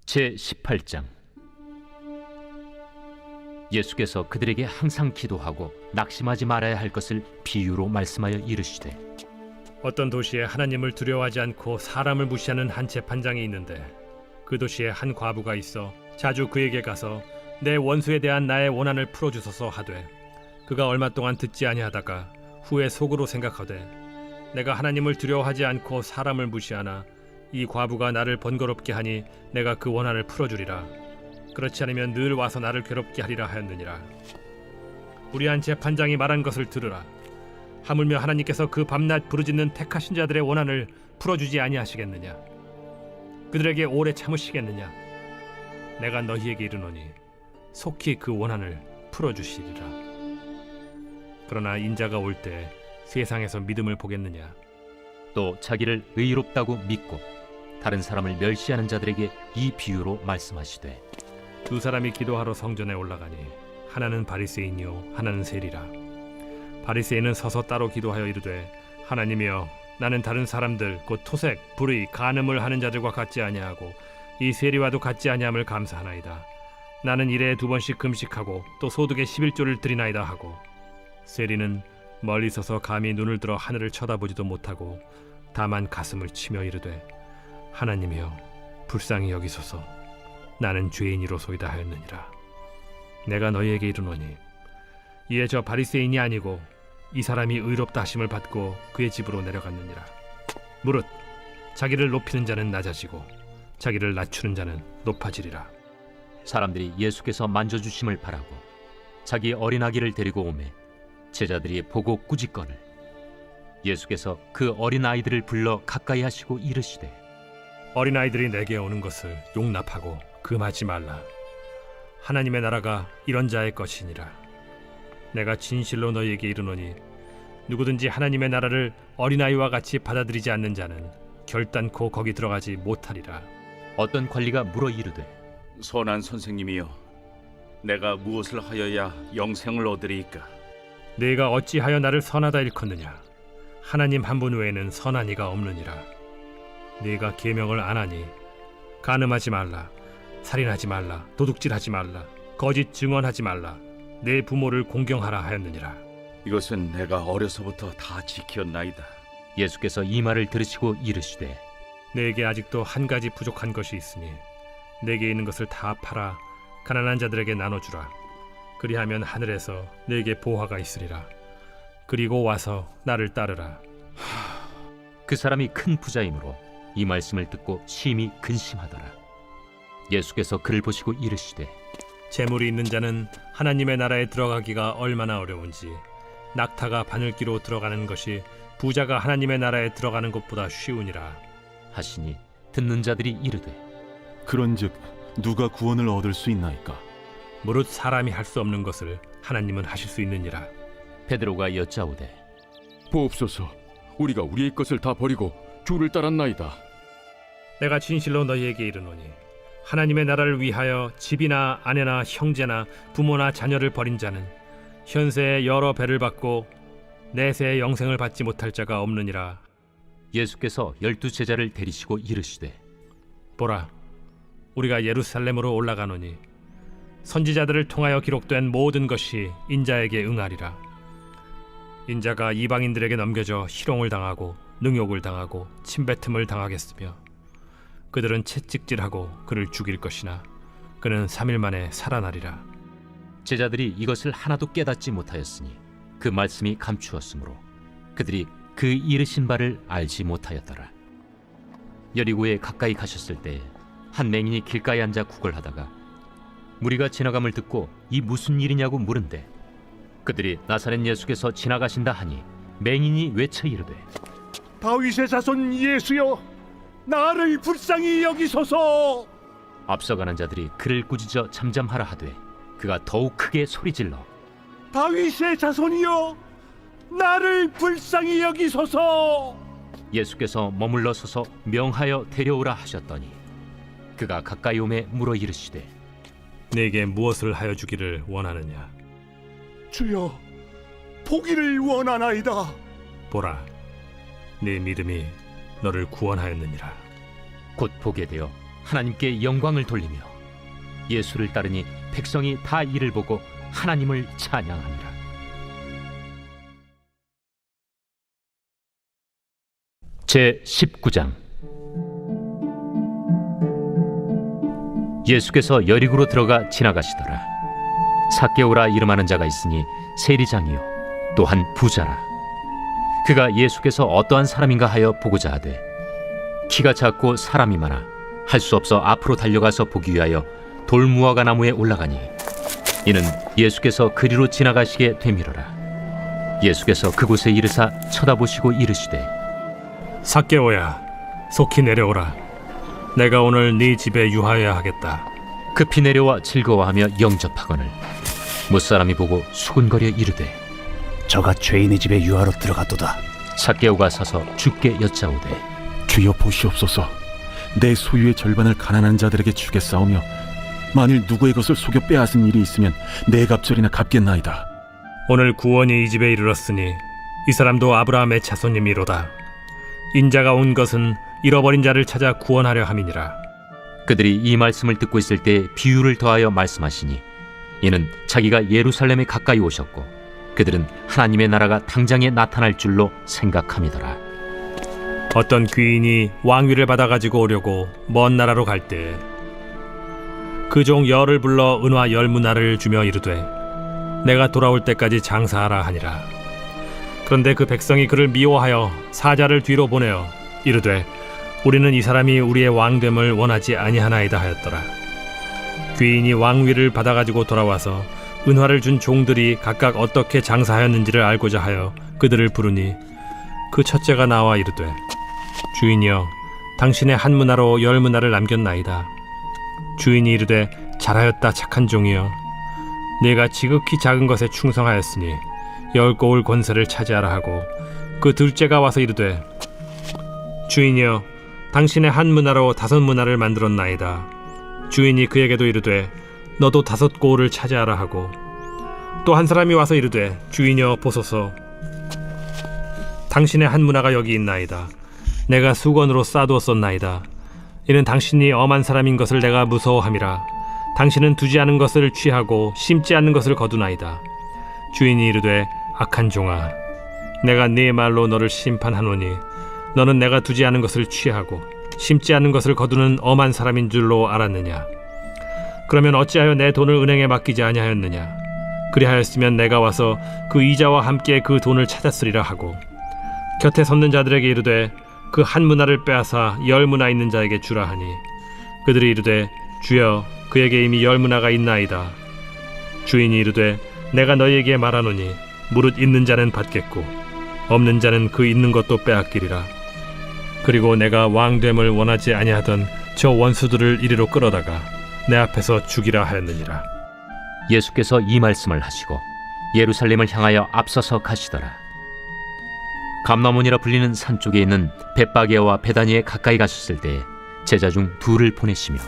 제18장. 예수께서 그들에게 항상 기도하고 낙심하지 말아야 할 것을 비유로 말씀하여 이르시되, 어떤 도시에 하나님을 두려워하지 않고 사람을 무시하는 한 재판장이 있는데, 그 도시에 한 과부가 있어 자주 그에게 가서 내 원수에 대한 나의 원한을 풀어주소서 하되, 그가 얼마 동안 듣지 아니하다가 후에 속으로 생각하되, 내가 하나님을 두려워하지 않고 사람을 무시하나 이 과부가 나를 번거롭게 하니 내가 그 원한을 풀어주리라. 그렇지 않으면 늘 와서 나를 괴롭게 하리라 하였느니라. 우리 한 재판장이 말한 것을 들으라. 하물며 하나님께서 그 밤낮 부르짖는 택하신 자들의 원한을 풀어주지 아니하시겠느냐? 그들에게 오래 참으시겠느냐? 내가 너희에게 이르노니 속히 그 원한을 풀어주시리라. 그러나 인자가 올 때 세상에서 믿음을 보겠느냐? 또 자기를 의롭다고 믿고 다른 사람을 멸시하는 자들에게 이 비유로 말씀하시되, 두 사람이 기도하러 성전에 올라가니 하나는 바리새인이요 하나는 세리라. 바리새인은 서서 따로 기도하여 이르되, 하나님이여, 나는 다른 사람들 곧 토색, 불의, 간음을 하는 자들과 같지 아니하고 이 세리와도 같지 아니함을 감사하나이다. 나는 일에 2번씩 금식하고 또 소득의 11조를 드리나이다 하고, 세리는 멀리 서서 감히 눈을 들어 하늘을 쳐다보지도 못하고 다만 가슴을 치며 이르되, 하나님이여, 불쌍히 여기소서. 나는 죄인이로소이다 하였느니라. 내가 너희에게 이르노니 이에 저 바리새인이 아니고 이 사람이 의롭다 하심을 받고 그의 집으로 내려갔느니라. 무릇 자기를 높이는 자는 낮아지고 자기를 낮추는 자는 높아지리라. 사람들이 예수께서 만져주심을 바라고 자기 어린아기를 데리고 오매 제자들이 보고 꾸짖거늘, 예수께서 그 어린아이들을 불러 가까이 하시고 이르시되, 어린아이들이 내게 오는 것을 용납하고 금하지 말라. 하나님의 나라가 이런 자의 것이니라. 내가 진실로 너희에게 이르노니 누구든지 하나님의 나라를 어린아이와 같이 받아들이지 않는 자는 결단코 거기 들어가지 못하리라. 어떤 관리가 물어 이르되, 선한 선생님이여, 내가 무엇을 하여야 영생을 얻으리이까? 네가 어찌하여 나를 선하다 일컫느냐? 하나님 한 분 외에는 선한 이가 없느니라. 네가 계명을 안 하니 간음하지 말라, 살인하지 말라, 도둑질하지 말라, 거짓 증언하지 말라, 내 부모를 공경하라 하였느니라. 이것은 내가 어려서부터 다 지켰나이다. 예수께서 이 말을 들으시고 이르시되, 내게 아직도 한 가지 부족한 것이 있으니 내게 있는 것을 다 팔아 가난한 자들에게 나눠주라. 그리하면 하늘에서 내게 보화가 있으리라. 그리고 와서 나를 따르라. 그 사람이 큰 부자이므로 이 말씀을 듣고 심히 근심하더라. 예수께서 그를 보시고 이르시되, 재물이 있는 자는 하나님의 나라에 들어가기가 얼마나 어려운지 낙타가 바늘기로 들어가는 것이 부자가 하나님의 나라에 들어가는 것보다 쉬우니라 하시니, 듣는 자들이 이르되, 그런즉 누가 구원을 얻을 수 있나이까? 무릇 사람이 할 수 없는 것을 하나님은 하실 수 있느니라. 베드로가 여짜오되, 보옵소서, 우리가 우리의 것을 다 버리고 주를 따랐나이다. 내가 진실로 너희에게 이르노니 하나님의 나라를 위하여 집이나 아내나 형제나 부모나 자녀를 버린 자는 현세에 여러 배를 받고 내세에 영생을 받지 못할 자가 없느니라. 예수께서 12 제자를 데리시고 이르시되, 보라, 우리가 예루살렘으로 올라가노니 선지자들을 통하여 기록된 모든 것이 인자에게 응하리라. 인자가 이방인들에게 넘겨져 희롱을 당하고 능욕을 당하고 침뱉음을 당하겠으며 그들은 채찍질하고 그를 죽일 것이나 그는 3일 만에 살아나리라. 제자들이 이것을 하나도 깨닫지 못하였으니 그 말씀이 감추었으므로 그들이 그 이르신 바를 알지 못하였더라. 여리고에 가까이 가셨을 때 한 맹인이 길가에 앉아 구걸하다가 무리가 지나감을 듣고 이 무슨 일이냐고 물은데, 그들이 나사렛 예수께서 지나가신다 하니 맹인이 외쳐 이르되, 다윗의 자손 예수여, 나를 불쌍히 여기소서. 앞서가는 자들이 그를 꾸짖어 잠잠하라 하되 그가 더욱 크게 소리질러, 다윗의 자손이여, 나를 불쌍히 여기소서. 예수께서 머물러 서서 명하여 데려오라 하셨더니 그가 가까이 오매 물어 이르시되, 내게 무엇을 하여 주기를 원하느냐? 주여, 보기를 원하나이다. 보라, 네 믿음이 너를 구원하였느니라. 곧 보게 되어 하나님께 영광을 돌리며 예수를 따르니 백성이 다 이를 보고 하나님을 찬양하니라. 제 19장. 예수께서 여리고로 들어가 지나가시더라. 삭개오라 이름하는 자가 있으니 세리장이요 또한 부자라. 그가 예수께서 어떠한 사람인가 하여 보고자 하되 키가 작고 사람이 많아 할 수 없어 앞으로 달려가서 보기 위하여 돌무화과 나무에 올라가니 이는 예수께서 그리로 지나가시게 되밀어라. 예수께서 그곳에 이르사 쳐다보시고 이르시되 삭개오야, 속히 내려오라. 내가 오늘 네 집에 유하여야 하겠다. 급히 내려와 즐거워하며 영접하거늘 못사람이 보고 수군거려 이르되 저가 죄인의 집에 유하로 들어갔도다. 삭개오가 서서 주께 여짜오되 주여 보시옵소서. 내 소유의 절반을 가난한 자들에게 주겠사오며 만일 누구의 것을 속여 빼앗은 일이 있으면 네 갑절이나 갚겠나이다. 오늘 구원이 이 집에 이르렀으니 이 사람도 아브라함의 자손님이로다. 인자가 온 것은 잃어버린 자를 찾아 구원하려 함이니라. 그들이 이 말씀을 듣고 있을 때 비유를 더하여 말씀하시니 이는 자기가 예루살렘에 가까이 오셨고 그들은 하나님의 나라가 당장에 나타날 줄로 생각함이더라. 어떤 귀인이 왕위를 받아가지고 오려고 먼 나라로 갈 때 그 종 열을 불러 은화 10문화를 주며 이르되 내가 돌아올 때까지 장사하라 하니라. 그런데 그 백성이 그를 미워하여 사자를 뒤로 보내어 이르되 우리는 이 사람이 우리의 왕됨을 원하지 아니하나이다 하였더라. 귀인이 왕위를 받아가지고 돌아와서 은화를 준 종들이 각각 어떻게 장사하였는지를 알고자 하여 그들을 부르니 그 첫째가 나와 이르되 주인이여 당신의 한 문화로 10문화를 남겼나이다. 주인이 이르되 잘하였다 착한 종이여 네가 지극히 작은 것에 충성하였으니 10고을 권세를 차지하라 하고 그 둘째가 와서 이르되 주인이여 당신의 한 문화로 5문화를 만들었나이다. 주인이 그에게도 이르되 너도 5고을을 차지하라 하고 또 한 사람이 와서 이르되 주인이여 보소서 당신의 한 문화가 여기 있나이다. 내가 수건으로 싸두었었나이다. 이는 당신이 엄한 사람인 것을 내가 무서워함이라. 당신은 두지 않은 것을 취하고 심지 않는 것을 거두나이다. 주인이 이르되 악한 종아 내가 네 말로 너를 심판하노니 너는 내가 두지 않은 것을 취하고 심지 않는 것을 거두는 엄한 사람인 줄로 알았느냐. 그러면 어찌하여 내 돈을 은행에 맡기지 아니하였느냐. 그리하였으면 내가 와서 그 이자와 함께 그 돈을 찾았으리라 하고 곁에 섰는 자들에게 이르되 그 한 문화를 빼앗아 10문화 있는 자에게 주라 하니 그들이 이르되 주여 그에게 이미 10문화가 있나이다. 주인이 이르되 내가 너희에게 말하노니 무릇 있는 자는 받겠고 없는 자는 그 있는 것도 빼앗기리라. 그리고 내가 왕됨을 원하지 아니하던 저 원수들을 이리로 끌어다가 내 앞에서 죽이라 하였느니라. 예수께서 이 말씀을 하시고 예루살렘을 향하여 앞서서 가시더라. 감나몬이라 불리는 산 쪽에 있는 벳바게와 베다니에 가까이 가셨을 때 제자 중 둘을 보내시며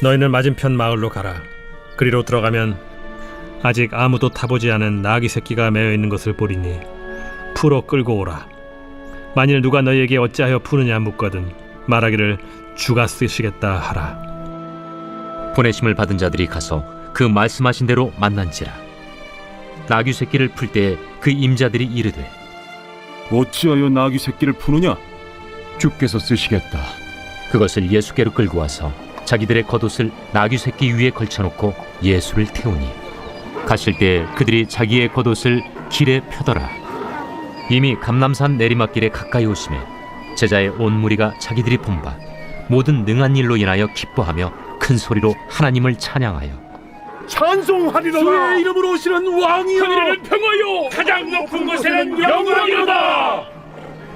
너희는 맞은편 마을로 가라. 그리로 들어가면 아직 아무도 타보지 않은 나귀 새끼가 매여 있는 것을 보리니 풀어 끌고 오라. 만일 누가 너희에게 어찌하여 푸느냐 묻거든 말하기를 주가 쓰시겠다 하라. 보내심을 받은 자들이 가서 그 말씀하신 대로 만난지라. 나귀 새끼를 풀 때 그 임자들이 이르되 어찌하여 나귀 새끼를 푸느냐? 주께서 쓰시겠다. 그것을 예수께로 끌고 와서 자기들의 겉옷을 나귀 새끼 위에 걸쳐놓고 예수를 태우니 가실 때 그들이 자기의 겉옷을 길에 펴더라. 이미 감람산 내리막길에 가까이 오심에 제자의 온 무리가 자기들이 본 바 모든 능한 일로 인하여 기뻐하며 큰 소리로 하나님을 찬양하여 찬송하리로다. 주의 이름으로 오시는 왕이여 하늘에는 평화요 가장 높은 곳에는 영광이로다.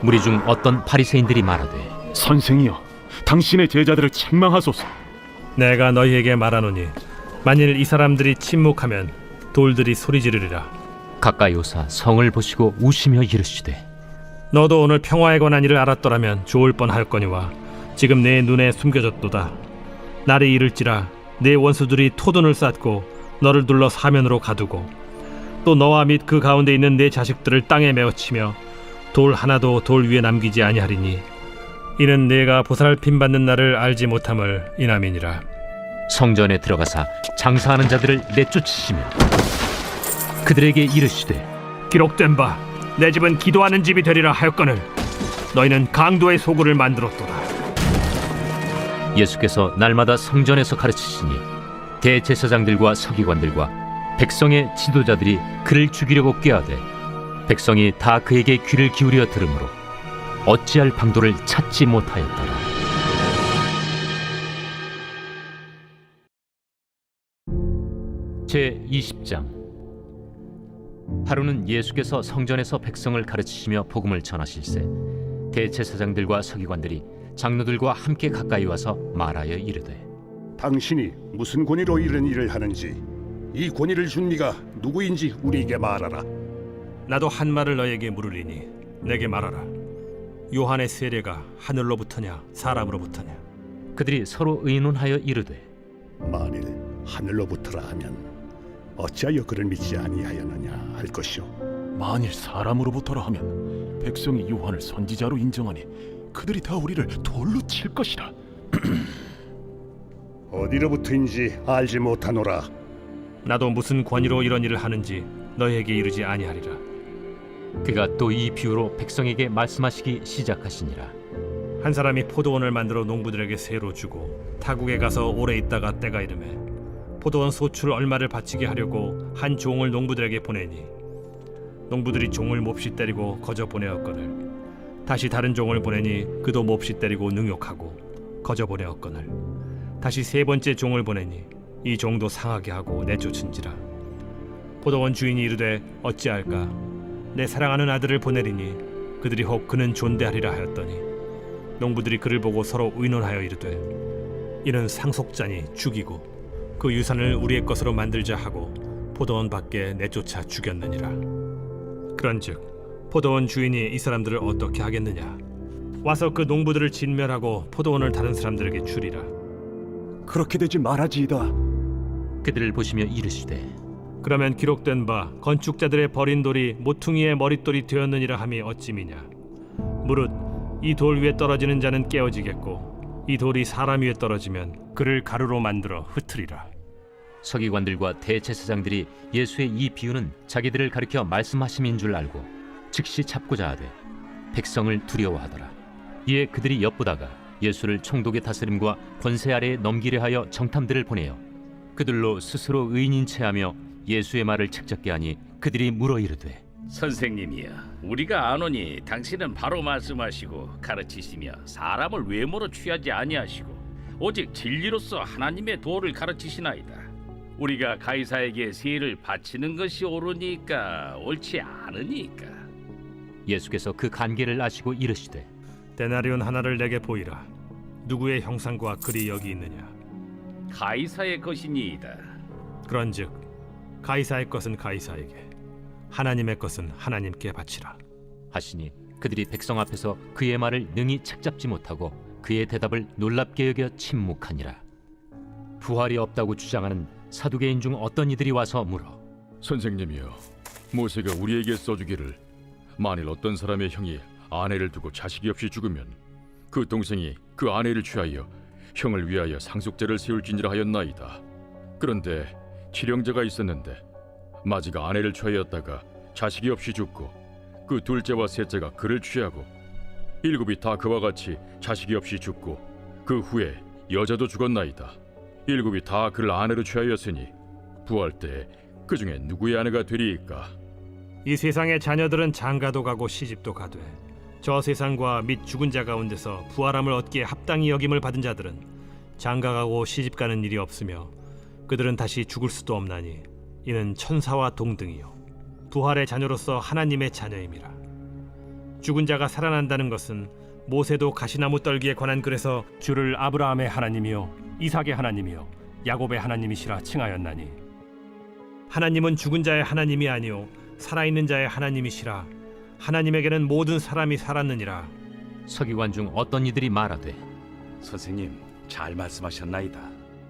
무리 중 어떤 바리새인들이 말하되 선생이여 당신의 제자들을 책망하소서. 내가 너희에게 말하노니 만일 이 사람들이 침묵하면 돌들이 소리 지르리라. 가까이 오사 성을 보시고 우시며 이르시되 너도 오늘 평화에 관한 일을 알았더라면 좋을 뻔하였거니와 지금 내 눈에 숨겨졌도다. 날이 이를지라 내 원수들이 토돈을 쌓고 너를 둘러 사면으로 가두고 또 너와 및 그 가운데 있는 내 자식들을 땅에 메어치며 돌 하나도 돌 위에 남기지 아니하리니 이는 네가 보살핌 받는 날을 알지 못함을 인함이니라. 성전에 들어가사 장사하는 자들을 내쫓으시며 그들에게 이르시되 기록된 바 내 집은 기도하는 집이 되리라 하였거늘 너희는 강도의 소굴을 만들었도다. 예수께서 날마다 성전에서 가르치시니 대제사장들과 서기관들과 백성의 지도자들이 그를 죽이려고 꾀하되 백성이 다 그에게 귀를 기울여 들으므로 어찌할 방도를 찾지 못하였더라. 제 20장. 하루는 예수께서 성전에서 백성을 가르치시며 복음을 전하실세 대제사장들과 서기관들이 장로들과 함께 가까이 와서 말하여 이르되 당신이 무슨 권위로 이런 일을 하는지 이 권위를 준 네가 누구인지 우리에게 말하라. 나도 한 말을 너에게 물으리니 내게 말하라. 요한의 세례가 하늘로부터냐 사람으로부터냐? 그들이 서로 의논하여 이르되 만일 하늘로부터라 하면 어찌하여 그를 믿지 아니하였느냐 할 것이요. 만일 사람으로부터라 하면 백성이 요한을 선지자로 인정하니 그들이 다 우리를 돌로 칠 것이라. 어디로부터인지 알지 못하노라. 나도 무슨 권위로 이런 일을 하는지 너희에게 이르지 아니하리라. 그가 또 이 비유로 백성에게 말씀하시기 시작하시니라. 한 사람이 포도원을 만들어 농부들에게 새로 주고 타국에 가서 오래 있다가 때가 이르매 포도원 소출 얼마를 바치게 하려고 한 종을 농부들에게 보내니 농부들이 종을 몹시 때리고 거저 보내었거늘 다시 다른 종을 보내니 그도 몹시 때리고 능욕하고 거저 보내었거늘 다시 세 번째 종을 보내니 이 종도 상하게 하고 내쫓은지라. 포도원 주인이 이르되 어찌할까? 내 사랑하는 아들을 보내리니 그들이 혹 그는 존대하리라 하였더니 농부들이 그를 보고 서로 의논하여 이르되 이는 상속자니 죽이고 그 유산을 우리의 것으로 만들자 하고 포도원 밖에 내쫓아 죽였느니라. 그런즉 포도원 주인이 이 사람들을 어떻게 하겠느냐? 와서 그 농부들을 진멸하고 포도원을 다른 사람들에게 주리라. 그렇게 되지 말아지이다. 그들을 보시며 이르시되 그러면 기록된 바 건축자들의 버린 돌이 모퉁이의 머릿돌이 되었느니라 함이 어찌미냐? 무릇 이 돌 위에 떨어지는 자는 깨어지겠고 이 돌이 사람 위에 떨어지면 그를 가루로 만들어 흩으리라. 서기관들과 대제사장들이 예수의 이 비유는 자기들을 가리켜 말씀하심인 줄 알고 즉시 잡고자 하되 백성을 두려워하더라. 이에 그들이 엿보다가 예수를 총독의 다스림과 권세 아래에 넘기려 하여 정탐들을 보내어 그들로 스스로 의인인 체하며 예수의 말을 책잡게 하니 그들이 물어 이르되 선생님이여, 우리가 아노니 당신은 바로 말씀하시고 가르치시며 사람을 외모로 취하지 아니하시고 오직 진리로서 하나님의 도를 가르치시나이다. 우리가 가이사에게 세를 바치는 것이 옳으니까 옳지 않으니까. 예수께서 그 관계를 아시고 이르시되 데나리온 하나를 내게 보이라. 누구의 형상과 글이 여기 있느냐? 가이사의 것이니이다. 그런즉 가이사의 것은 가이사에게 하나님의 것은 하나님께 바치라. 하시니 그들이 백성 앞에서 그의 말을 능히 책잡지 못하고 그의 대답을 놀랍게 여겨 침묵하니라. 부활이 없다고 주장하는 사두개인 중 어떤 이들이 와서 물어 선생님이여, 모세가 우리에게 써주기를 만일 어떤 사람의 형이 아내를 두고 자식이 없이 죽으면 그 동생이 그 아내를 취하여 형을 위하여 상속제를 세울지니라 하였나이다. 그런데 칠형제가 있었는데 마지가 아내를 취하였다가 자식이 없이 죽고 그 둘째와 셋째가 그를 취하고 일곱이 다 그와 같이 자식이 없이 죽고 그 후에 여자도 죽었나이다. 일곱이 다 그를 아내로 취하였으니 부활 때에 그 중에 누구의 아내가 되리이까? 이 세상의 자녀들은 장가도 가고 시집도 가되 저 세상과 및 죽은 자 가운데서 부활함을 얻기에 합당히 여김을 받은 자들은 장가가고 시집가는 일이 없으며 그들은 다시 죽을 수도 없나니 이는 천사와 동등이요 부활의 자녀로서 하나님의 자녀임이라. 죽은 자가 살아난다는 것은 모세도 가시나무 떨기에 관한 글에서 주를 아브라함의 하나님이요 이삭의 하나님이요 야곱의 하나님이시라 칭하였나니 하나님은 죽은 자의 하나님이 아니요 살아있는 자의 하나님이시라. 하나님에게는 모든 사람이 살았느니라. 서기관 중 어떤 이들이 말하되 선생님, 잘 말씀하셨나이다.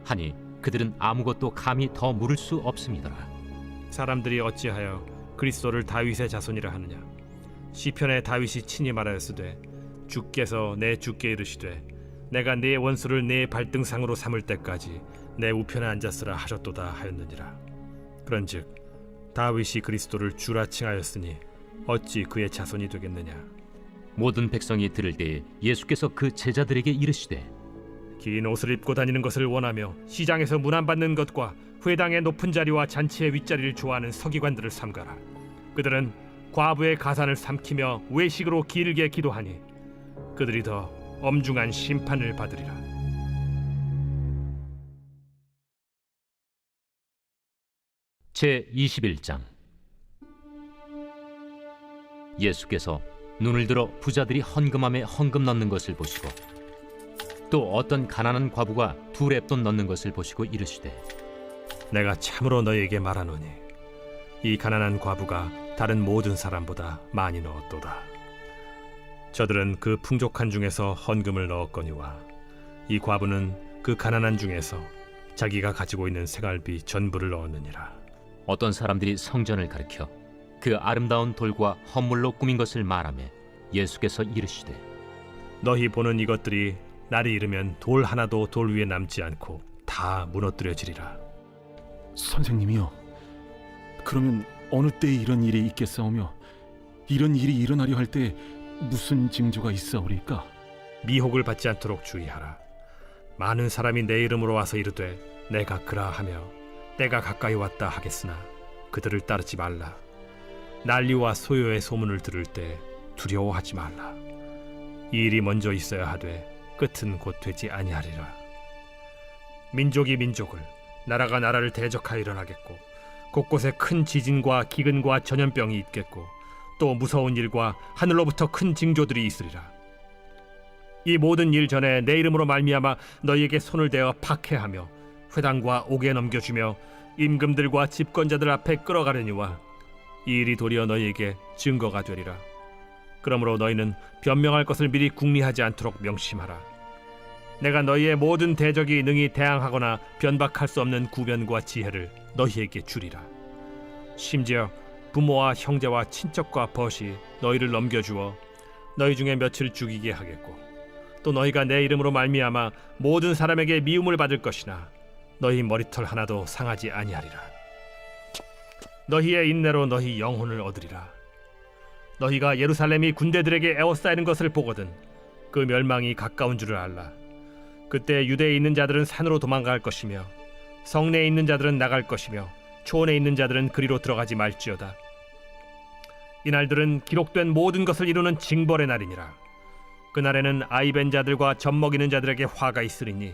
하니 그들은 아무것도 감히 더 물을 수 없음이더라. 사람들이 어찌하여 그리스도를 다윗의 자손이라 하느냐? 시편에 다윗이 친히 말하였으되 주께서 내 주께 이르시되 내가 네 원수를 네 발등상으로 삼을 때까지 내 우편에 앉았으라 하셨도다 하였느니라. 그런즉 다윗이 그리스도를 주라 칭하였으니 어찌 그의 자손이 되겠느냐. 모든 백성이 들을 때에 예수께서 그 제자들에게 이르시되 긴 옷을 입고 다니는 것을 원하며 시장에서 문안받는 것과 회당의 높은 자리와 잔치의 윗자리를 좋아하는 서기관들을 삼가라. 그들은 과부의 가산을 삼키며 외식으로 길게 기도하니 그들이 더 엄중한 심판을 받으리라. 제 21장. 예수께서 눈을 들어 부자들이 헌금함에 헌금 넣는 것을 보시고 또 어떤 가난한 과부가 2렙돈 넣는 것을 보시고 이르시되 내가 참으로 너희에게 말하노니 이 가난한 과부가 다른 모든 사람보다 많이 넣었도다. 저들은 그 풍족한 중에서 헌금을 넣었거니와 이 과부는 그 가난한 중에서 자기가 가지고 있는 생활비 전부를 넣었느니라. 어떤 사람들이 성전을 가리켜 그 아름다운 돌과 헌물로 꾸민 것을 말하며 예수께서 이르시되 너희 보는 이것들이 날이 이르면 돌 하나도 돌 위에 남지 않고 다 무너뜨려지리라. 선생님이요, 그러면 어느 때에 이런 일이 있겠사오며 이런 일이 일어나려 할 때 무슨 징조가 있사오리까? 미혹을 받지 않도록 주의하라. 많은 사람이 내 이름으로 와서 이르되 내가 그라하며 때가 가까이 왔다 하겠으나 그들을 따르지 말라. 난리와 소요의 소문을 들을 때 두려워하지 말라. 이 일이 먼저 있어야 하되 끝은 곧 되지 아니하리라. 민족이 민족을, 나라가 나라를 대적하여 일어나겠고 곳곳에 큰 지진과 기근과 전염병이 있겠고 또 무서운 일과 하늘로부터 큰 징조들이 있으리라. 이 모든 일 전에 내 이름으로 말미암아 너희에게 손을 대어 박해하며 회당과 옥에 넘겨주며 임금들과 집권자들 앞에 끌어가려니와 이 일이 도리어 너희에게 증거가 되리라. 그러므로 너희는 변명할 것을 미리 궁리하지 않도록 명심하라. 내가 너희의 모든 대적이 능히 대항하거나 변박할 수 없는 구변과 지혜를 너희에게 주리라. 심지어 부모와 형제와 친척과 벗이 너희를 넘겨주어 너희 중에 며칠 죽이게 하겠고 또 너희가 내 이름으로 말미암아 모든 사람에게 미움을 받을 것이나 너희 머리털 하나도 상하지 아니하리라. 너희의 인내로 너희 영혼을 얻으리라. 너희가 예루살렘이 군대들에게 에워싸이는 것을 보거든 그 멸망이 가까운 줄을 알라. 그때 유대에 있는 자들은 산으로 도망갈 것이며 성내에 있는 자들은 나갈 것이며 초원에 있는 자들은 그리로 들어가지 말지어다. 이날들은 기록된 모든 것을 이루는 징벌의 날이니라. 그날에는 아이벤 자들과 젖먹이는 자들에게 화가 있으리니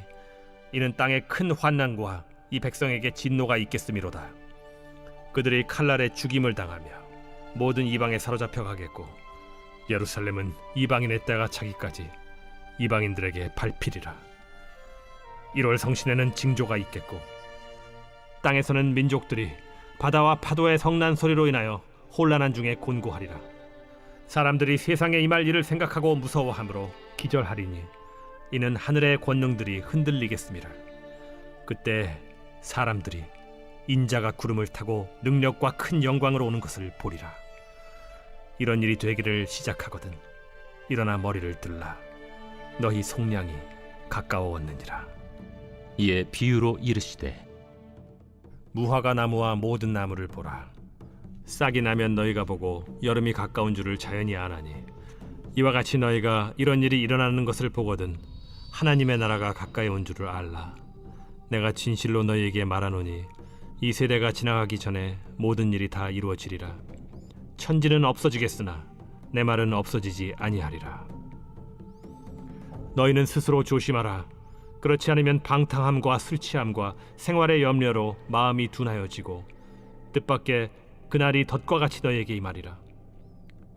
이는 땅에 큰 환난과 이 백성에게 진노가 있겠음이로다. 그들이 칼날에 죽임을 당하며 모든 이방에 사로잡혀 가겠고 예루살렘은 이방인의 때가 차기까지 이방인들에게 밟히리라. 1월 성신에는 징조가 있겠고 땅에서는 민족들이 바다와 파도의 성난 소리로 인하여 혼란한 중에 곤고하리라. 사람들이 세상에 임할 일을 생각하고 무서워하므로 기절하리니 이는 하늘의 권능들이 흔들리겠습니다. 그때 사람들이 인자가 구름을 타고 능력과 큰 영광으로 오는 것을 보리라. 이런 일이 되기를 시작하거든 일어나 머리를 들라. 너희 속량이 가까워왔느니라. 이에 비유로 이르시되 무화과 나무와 모든 나무를 보라. 싹이 나면 너희가 보고 여름이 가까운 줄을 자연히 아나니 이와 같이 너희가 이런 일이 일어나는 것을 보거든 하나님의 나라가 가까이 온 줄을 알라. 내가 진실로 너희에게 말하노니 이 세대가 지나가기 전에 모든 일이 다 이루어지리라. 천지는 없어지겠으나 내 말은 없어지지 아니하리라. 너희는 스스로 조심하라. 그렇지 않으면 방탕함과 술 취함과 생활의 염려로 마음이 둔하여지고 뜻밖의 그날이 덫과 같이 너희에게 임하리라.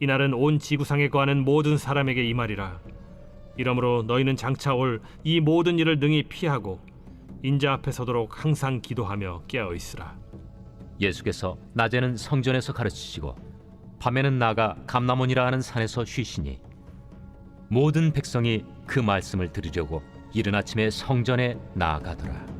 이날은 온 지구상에 거하는 모든 사람에게 임하리라. 이러므로 너희는 장차 올 이 모든 일을 능히 피하고 인자 앞에 서도록 항상 기도하며 깨어 있으라. 예수께서 낮에는 성전에서 가르치시고 밤에는 나가 감람원이라 하는 산에서 쉬시니 모든 백성이 그 말씀을 들으려고 이른 아침에 성전에 나아가더라.